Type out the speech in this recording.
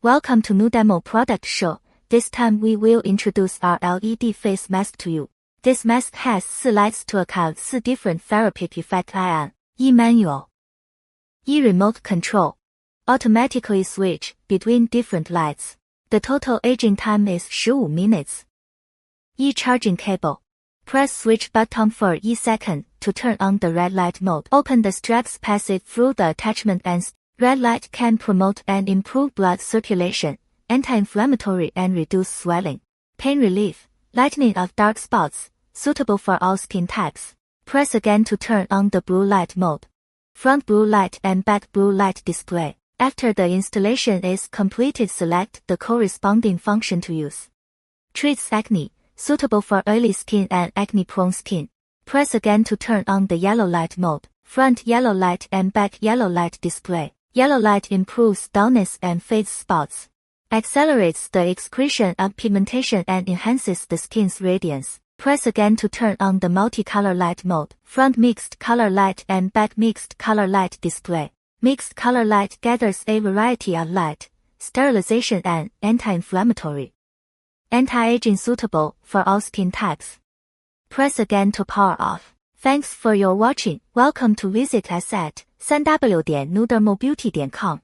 Welcome to Newdermo product show. This time we will introduce our LED face mask to you. This mask has 4 lights to account 4 different therapeutic effect ion. Manual. Remote control. Automatically switch between different lights. The total aging time is 15 minutes. Charging cable. Press switch button for second to turn on the red light mode. Open the straps, pass it through the attachment ends. Red light can promote and improve blood circulation, anti-inflammatory and reduce swelling. Pain relief, lightening of dark spots, suitable for all skin types. Press again to turn on the blue light mode. Front blue light and back blue light display. After the installation is completed, select the corresponding function to use. Treats acne, suitable for oily skin and acne-prone skin. Press again to turn on the yellow light mode. Front yellow light and back yellow light display. Yellow light improves dullness and fades spots. Accelerates the excretion of pigmentation and enhances the skin's radiance. Press again to turn on the multicolor light mode. Front mixed color light and back mixed color light display. Mixed color light gathers a variety of light, sterilization and anti-inflammatory. Anti-aging, suitable for all skin types. Press again to power off. Thanks for your watching. Welcome to visit us at www.newdermobeauty.com.